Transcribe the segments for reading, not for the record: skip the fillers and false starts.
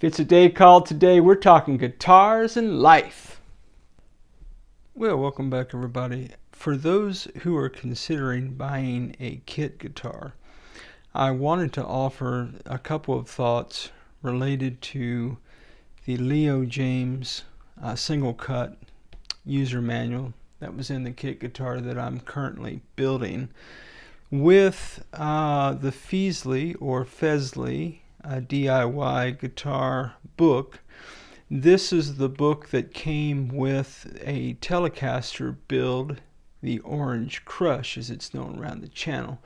It's a day called today. We're talking guitars and life. Well, welcome back, everybody. For those who are considering buying a kit guitar, I wanted to offer a couple of thoughts related to the Leo Jaymz single cut user manual that was in the kit guitar that I'm currently building with the Fesley or Fesley DIY guitar book. This is the book that came with a Telecaster build, the Orange Crush as it's known around the channel.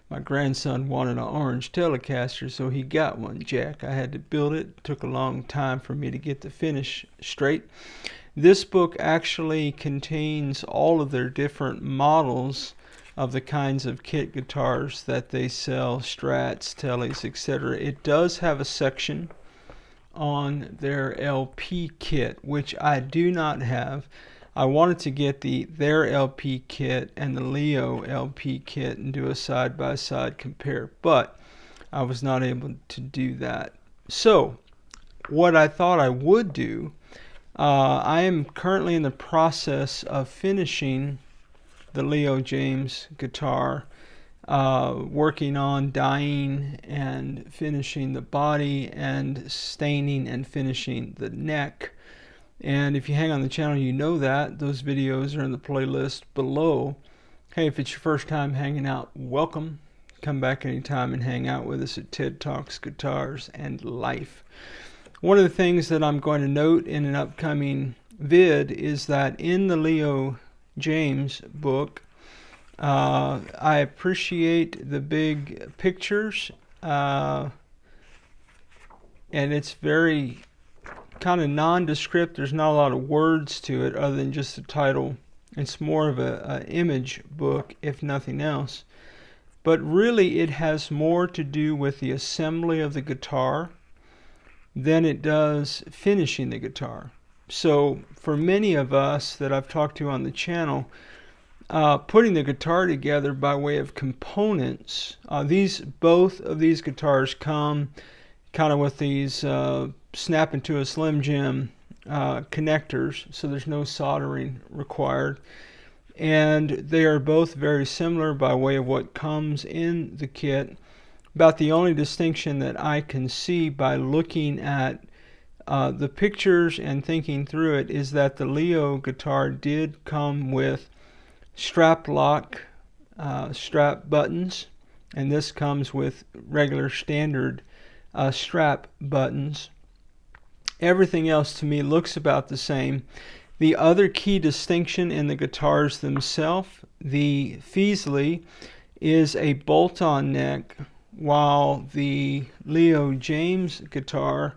My grandson wanted an orange Telecaster, so he got one, Jack. I had to build it. It took a long time for me to get the finish straight. This book actually contains all of their different models of the kinds of kit guitars that they sell, Strats, Teles, etc. It does have a section on their LP kit, which I do not have. I wanted to get their LP kit and the Leo LP kit and do a side-by-side compare, but I was not able to do that. So what I thought I would do, I am currently in the process of finishing the Leo Jaymz guitar, working on dyeing and finishing the body and staining and finishing the neck. And if you hang on the channel, you know that. Those videos are in the playlist below. Hey, if it's your first time hanging out, welcome. Come back anytime and hang out with us at Ted Talks Guitars and Life. One of the things that I'm going to note in an upcoming vid is that in the Leo Jaymz book, I appreciate the big pictures, and it's very kind of nondescript. There's not a lot of words to it other than just the title. It's more of an image book, if nothing else. But really it has more to do with the assembly of the guitar than it does finishing the guitar. So for many of us that I've talked to on the channel, putting the guitar together by way of components, both of these guitars come kind of with these snap into a Slim Jim connectors, so there's no soldering required, and they are both very similar by way of what comes in the kit. About the only distinction that I can see by looking at the pictures and thinking through it is that the Leo guitar did come with strap lock strap buttons, and this comes with regular standard strap buttons. Everything else to me looks about the same. The other key distinction in the guitars themselves, the Fesley is a bolt-on neck, while the Leo Jaymz guitar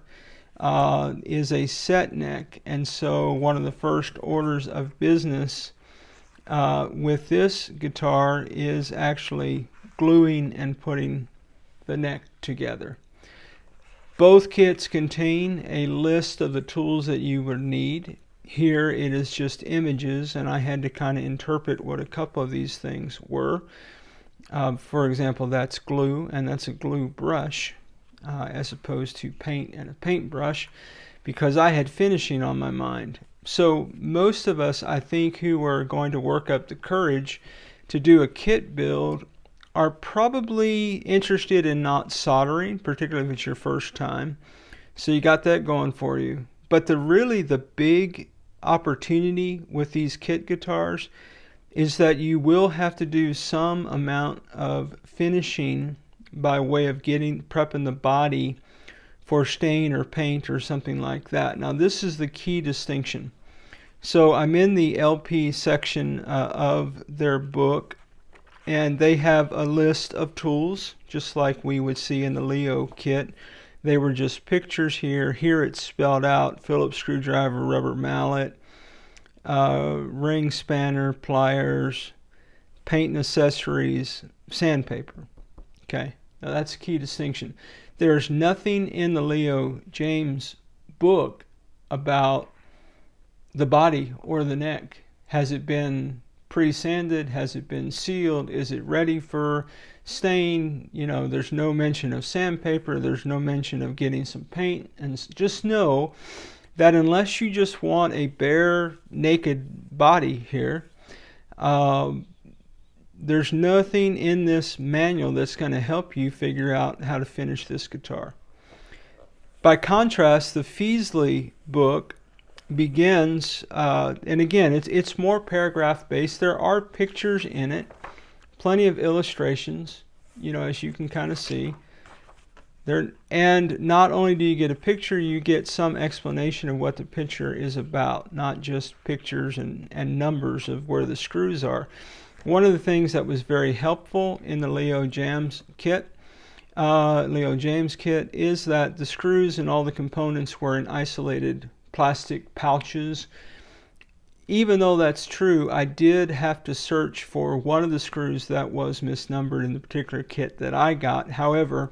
is a set neck. And so one of the first orders of business with this guitar is actually gluing and putting the neck together. Both kits contain a list of the tools that you would need. Here it is just images, and I had to kind of interpret what a couple of these things were. For example, that's glue, and that's a glue brush as opposed to paint and a paintbrush, because I had finishing on my mind. So most of us, I think, who are going to work up the courage to do a kit build are probably interested in not soldering, particularly if it's your first time. So you got that going for you. But the big opportunity with these kit guitars is that you will have to do some amount of finishing by way of prepping the body for stain or paint or something like that. Now this is the key distinction. So I'm in the LP section of their book, and they have a list of tools just like we would see in the Leo kit. They were just pictures here. Here it's spelled out: Phillips screwdriver, rubber mallet, ring spanner, pliers, paint and accessories, sandpaper. Okay, now that's a key distinction. There's nothing in the Leo Jaymz book about the body or the neck. Has it been pre-sanded? Has it been sealed? Is it ready for stain? You know, there's no mention of sandpaper. There's no mention of getting some paint. And just know that unless you just want a bare, naked body here, there's nothing in this manual that's going to help you figure out how to finish this guitar. By contrast, the Fesley book begins, and again, it's more paragraph based. There are pictures in it, plenty of illustrations, you know, as you can kind of see. And not only do you get a picture, you get some explanation of what the picture is about, not just pictures and numbers of where the screws are. One of the things that was very helpful in the Leo Jaymz kit, is that the screws and all the components were in isolated plastic pouches. Even though that's true, I did have to search for one of the screws that was misnumbered in the particular kit that I got. However,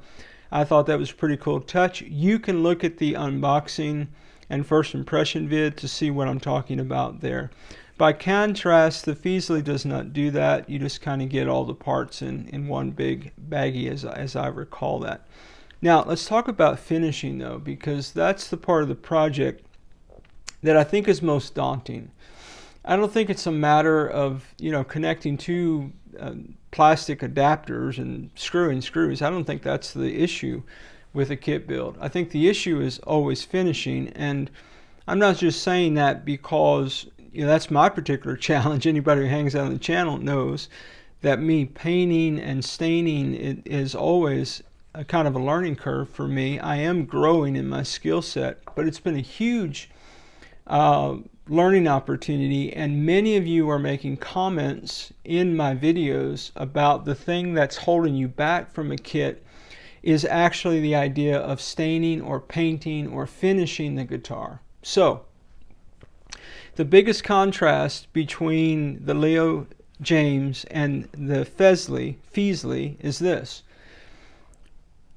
I thought that was a pretty cool touch. You can look at the unboxing and first impression vid to see what I'm talking about there. By contrast, the Fesley does not do that. You just kind of get all the parts in one big baggie, as I recall that. Now, let's talk about finishing, though, because that's the part of the project that I think is most daunting. I don't think it's a matter of, you know, connecting two plastic adapters and screwing screws. I don't think that's the issue with a kit build. I think the issue is always finishing, and I'm not just saying that because, you know, that's my particular challenge. Anybody who hangs out on the channel knows that me painting and staining is always a kind of a learning curve for me. I am growing in my skill set, but it's been a huge learning opportunity, and many of you are making comments in my videos about the thing that's holding you back from a kit is actually the idea of staining or painting or finishing the guitar. So the biggest contrast between the Leo Jaymz and the Fesley is this.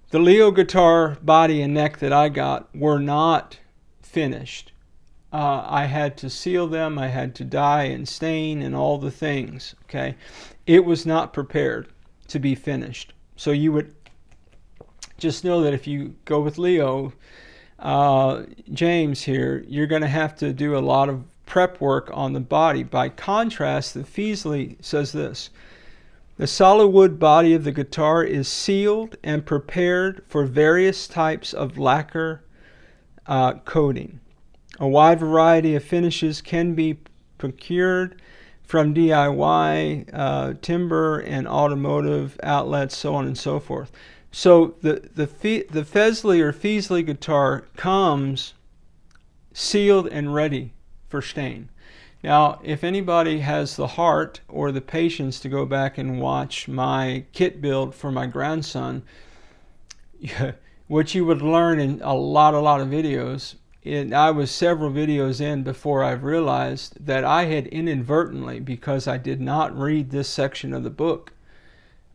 The Leo guitar body and neck that I got were not finished. I had to seal them, I had to dye and stain and all the things, okay? It was not prepared to be finished. So you would just know that if you go with Leo Jaymz here, you're going to have to do a lot of prep work on the body. By contrast, the Fesley says this: the solid wood body of the guitar is sealed and prepared for various types of lacquer coating. A wide variety of finishes can be procured from DIY, timber, and automotive outlets, so on and so forth. So the Fesley or Fesley guitar comes sealed and ready for stain. Now, if anybody has the heart or the patience to go back and watch my kit build for my grandson, what you would learn in a lot of videos, I was several videos in before I realized that I had inadvertently, because I did not read this section of the book,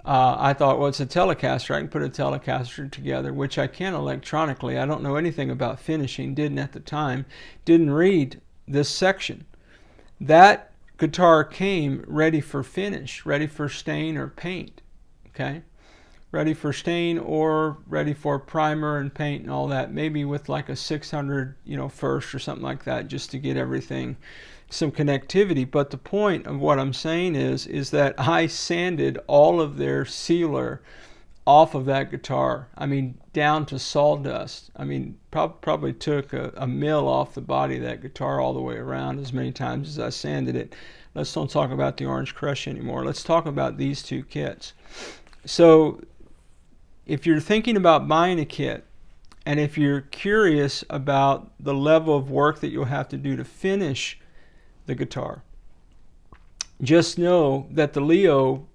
I thought, well, it's a Telecaster. I can put a Telecaster together, which I can electronically. I don't know anything about finishing, didn't at the time, didn't read this section. That guitar came ready for finish, ready for stain or paint, okay? Ready for stain or ready for primer and paint and all that, maybe with like a 600, first or something like that, just to get everything, some connectivity. But the point of what I'm saying is that I sanded all of their sealer off of that guitar. I mean, down to sawdust. I mean, probably took a mil off the body of that guitar all the way around as many times as I sanded it. Let's don't talk about the Orange Crush anymore. Let's talk about these two kits. So if you're thinking about buying a kit, and if you're curious about the level of work that you'll have to do to finish the guitar, just know that the Leo,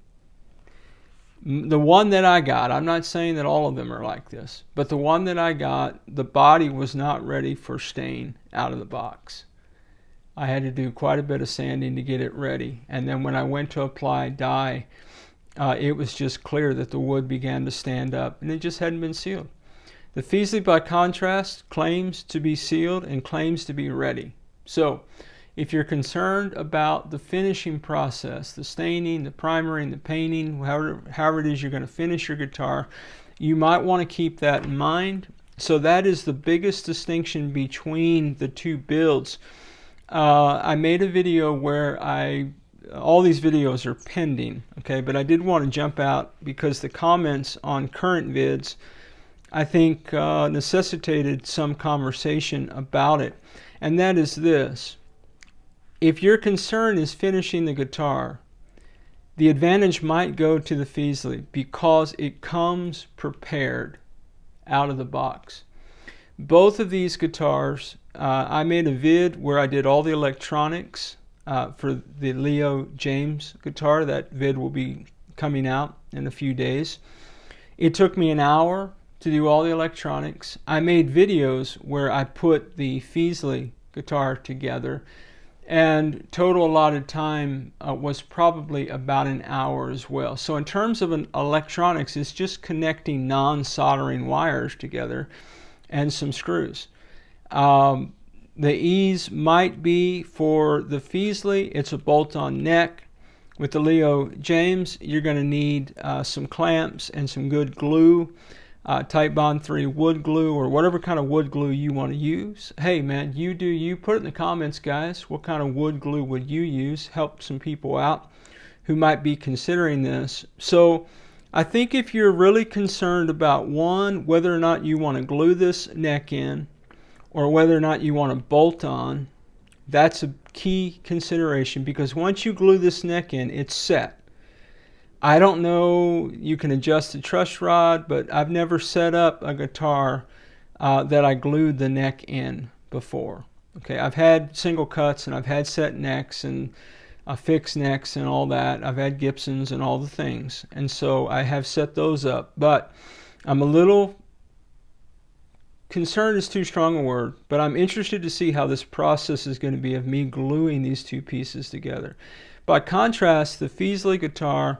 the one that I got, I'm not saying that all of them are like this, but the one that I got, the body was not ready for stain out of the box. I had to do quite a bit of sanding to get it ready, and then when I went to apply dye, it was just clear that the wood began to stand up, and it just hadn't been sealed. The Fesley, by contrast, claims to be sealed and claims to be ready. So If you're concerned about the finishing process, the staining, the primering, the painting, however it is you're going to finish your guitar, you might want to keep that in mind. So that is the biggest distinction between the two builds. I made a video where all these videos are pending, okay, but I did want to jump out because the comments on current vids, I think, necessitated some conversation about it. And that is this: if your concern is finishing the guitar, the advantage might go to the Fesley because it comes prepared out of the box. Both of these guitars, I made a vid where I did all the electronics for the Leo Jaymz guitar. That vid will be coming out in a few days. It took me an hour to do all the electronics. I made videos where I put the Fesley guitar together, and total allotted time was probably about an hour as well. So in terms of electronics, it's just connecting non-soldering wires together and some screws. The ease might be for the Fesley, it's a bolt-on neck. With the Leo Jaymz, you're going to need some clamps and some good glue. Type Bond 3 wood glue, or whatever kind of wood glue you want to use. Hey man, you do you. Put it in the comments, guys. What kind of wood glue would you use? Help some people out who might be considering this. So I think if you're really concerned about, one, whether or not you want to glue this neck in, or whether or not you want to bolt on, that's a key consideration, because once you glue this neck in, it's set. I don't know, you can adjust the truss rod, but I've never set up a guitar that I glued the neck in before. Okay, I've had single cuts and I've had set necks and fixed necks and all that. I've had Gibsons and all the things, and so I have set those up. But I'm a little concerned is too strong a word, but I'm interested to see how this process is going to be of me gluing these two pieces together. By contrast, the Fesley guitar,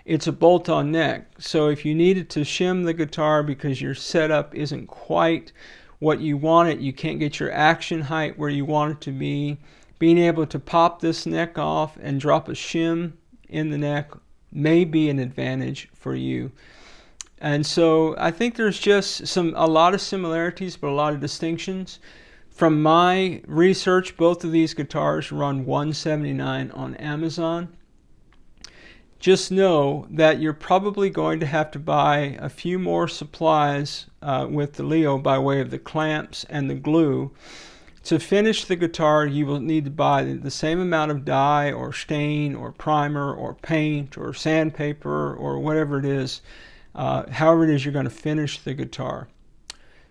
it's a bolt-on neck. So if you needed to shim the guitar because your setup isn't quite what you want it, you can't get your action height where you want it to be, being able to pop this neck off and drop a shim in the neck may be an advantage for you. And so I think there's just a lot of similarities, but a lot of distinctions. From my research, both of these guitars run $179 on Amazon. Just know that you're probably going to have to buy a few more supplies with the Leo by way of the clamps and the glue. To finish the guitar, you will need to buy the same amount of dye or stain or primer or paint or sandpaper or whatever it is, however it is you're going to finish the guitar.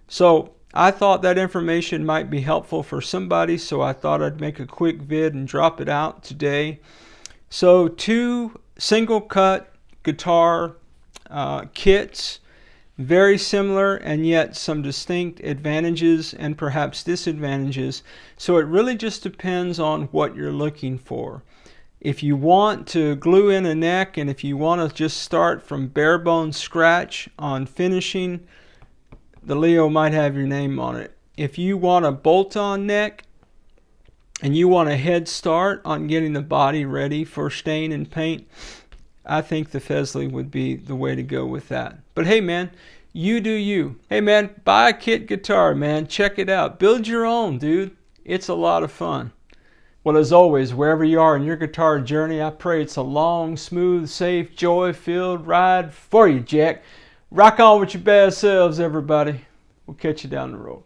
So I thought that information might be helpful for somebody, so I thought I'd make a quick vid and drop it out today. So two single cut guitar kits, very similar and yet some distinct advantages and perhaps disadvantages. So it really just depends on what you're looking for. If you want to glue in a neck, and if you want to just start from bare bones scratch on finishing, the Leo might have your name on it. If you want a bolt-on neck and you want a head start on getting the body ready for stain and paint, I think the Fesley would be the way to go with that. But hey man, you do you. Hey man, buy a kit guitar, man. Check it out. Build your own, dude. It's a lot of fun. Well, as always, wherever you are in your guitar journey, I pray it's a long, smooth, safe, joy-filled ride for you, Jack. Rock on with your bad selves, everybody. We'll catch you down the road.